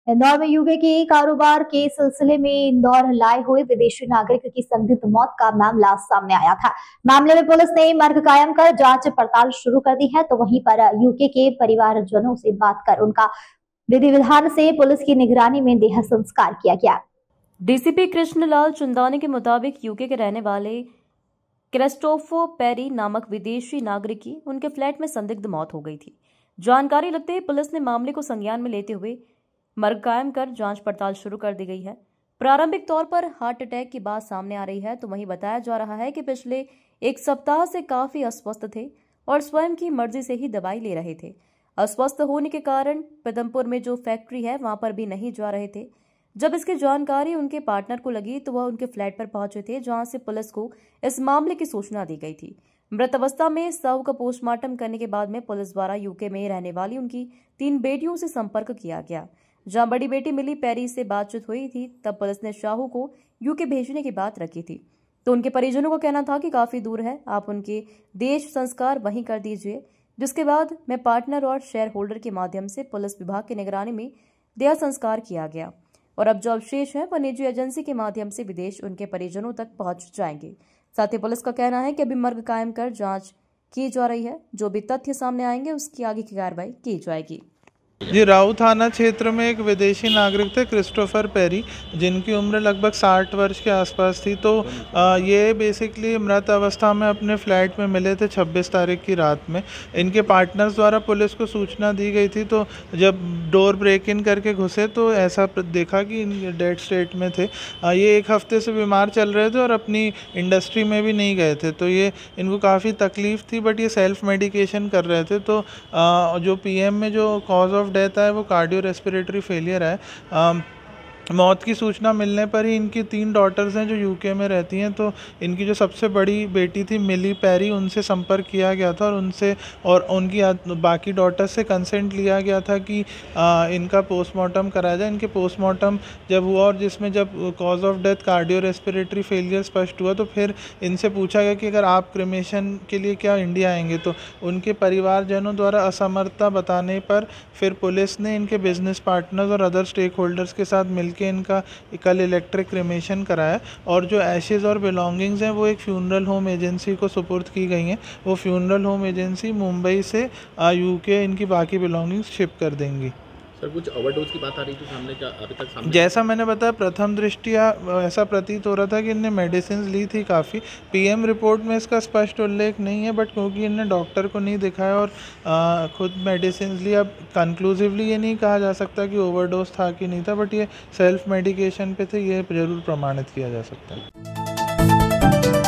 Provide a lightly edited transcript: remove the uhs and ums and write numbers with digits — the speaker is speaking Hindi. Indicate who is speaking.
Speaker 1: इंदौर में यूके के कारोबार के सिलसिले में इंदौर लाए हुए विदेशी नागरिक की संदिग्ध मौत का मामला सामने आया था। मामले में पुलिस ने मर्ग कायम कर जांच पड़ताल शुरू कर दी है, तो वहीं पर यूके के परिवारजनों से बात कर उनका विधि विधान से पुलिस की निगरानी में देह संस्कार किया गया।
Speaker 2: डीसीपी कृष्णलाल चुंदानी के मुताबिक यूके के रहने वाले क्रिस्टोफर पेरी नामक विदेशी नागरिक की उनके फ्लैट में संदिग्ध मौत हो गई थी। जानकारी लगते ही पुलिस ने मामले को संज्ञान में लेते हुए मर्ग कायम कर जांच पड़ताल शुरू कर दी गई है। प्रारंभिक तौर पर हार्ट अटैक की बात सामने आ रही है, तो वहीं बताया जा रहा है कि पिछले एक सप्ताह से काफी अस्वस्थ थे और स्वयं की मर्जी से ही दवाई ले रहे थे। अस्वस्थ होने के कारण पदमपुर में जो फैक्ट्री है वहां पर भी नहीं जा रहे थे। जब इसकी जानकारी उनके पार्टनर को लगी तो वह उनके फ्लैट पर पहुंचे थे, जहां से पुलिस को इस मामले की सूचना दी गई थी। मृत अवस्था में शव का पोस्टमार्टम करने के बाद में पुलिस द्वारा यूके में रहने वाली उनकी 3 बेटियों से संपर्क किया गया। जहां बड़ी बेटी मिली पेरी से बातचीत हुई थी, तब पुलिस ने शाहू को यूके भेजने की बात रखी थी, तो उनके परिजनों का कहना था कि काफी दूर है, आप उनके देश संस्कार वहीं कर दीजिए। जिसके बाद में पार्टनर और शेयर होल्डर के माध्यम से पुलिस विभाग की निगरानी में देह संस्कार किया गया और अब जो अवशेष है वह निजी एजेंसी के माध्यम से विदेश उनके परिजनों तक पहुंच जाएंगे। साथ ही पुलिस का कहना है कि अभी मर्ग कायम कर जांच की जा रही है, जो भी तथ्य सामने आएंगे उसकी आगे की कार्रवाई की जाएगी।
Speaker 3: जी, राऊ थाना क्षेत्र में एक विदेशी नागरिक थे क्रिस्टोफर पेरी, जिनकी उम्र लगभग 60 वर्ष के आसपास थी। तो ये बेसिकली मृत अवस्था में अपने फ्लैट में मिले थे 26 तारीख की रात में। इनके पार्टनर्स द्वारा पुलिस को सूचना दी गई थी, तो जब डोर ब्रेक इन करके घुसे तो ऐसा देखा कि डेड स्टेट में थे। ये 1 हफ्ते से बीमार चल रहे थे और अपनी इंडस्ट्री में भी नहीं गए थे, तो ये इनको काफ़ी तकलीफ़ थी, बट ये सेल्फ मेडिकेशन कर रहे थे। तो जो पीएम में जो कॉज ऑफ डेथ है वो कार्डियो रेस्पिरेटरी फेलियर है। मौत की सूचना मिलने पर ही इनकी 3 डॉटर्स हैं जो यूके में रहती हैं, तो इनकी जो सबसे बड़ी बेटी थी मिली पेरी, उनसे संपर्क किया गया था और उनकी बाकी डॉटर्स से कंसेंट लिया गया था कि इनका पोस्टमार्टम कराया जाए। इनके पोस्टमार्टम जब हुआ और जिसमें जब cause of death cardio respiratory failure स्पष्ट हुआ, तो फिर इनसे पूछा गया कि अगर आप क्रिमेशन के लिए क्या इंडिया आएंगे, तो उनके परिवारजनों द्वारा असमर्थता बताने पर फिर पुलिस ने इनके बिजनेस पार्टनर्स और अदर स्टेक होल्डर्स के साथ मिलकर इनका कल इलेक्ट्रिक क्रिमेशन कराया और जो एशेज़ और बिलोंगिंग्स हैं वो एक फ्यूनरल होम एजेंसी को सुपुर्द की गई हैं। वो फ्यूनरल होम एजेंसी मुंबई से यूके इनकी बाकी बिलोंगिंग्स शिप कर देंगी।
Speaker 4: सर, कुछ ओवरडोज की बात आ रही थी सामने, क्या अभी तक सामने?
Speaker 3: जैसा मैंने बताया, प्रथम दृष्टिया ऐसा प्रतीत हो रहा था कि इनने मेडिसिन ली थी काफ़ी। पीएम रिपोर्ट में इसका स्पष्ट उल्लेख नहीं है, बट क्योंकि इनने डॉक्टर को नहीं दिखाया और खुद मेडिसिन ली, अब कंक्लूसिवली ये नहीं कहा जा सकता कि ओवरडोज था कि नहीं था, बट ये सेल्फ मेडिकेशन पे थे, ये ज़रूर प्रमाणित किया जा सकता है।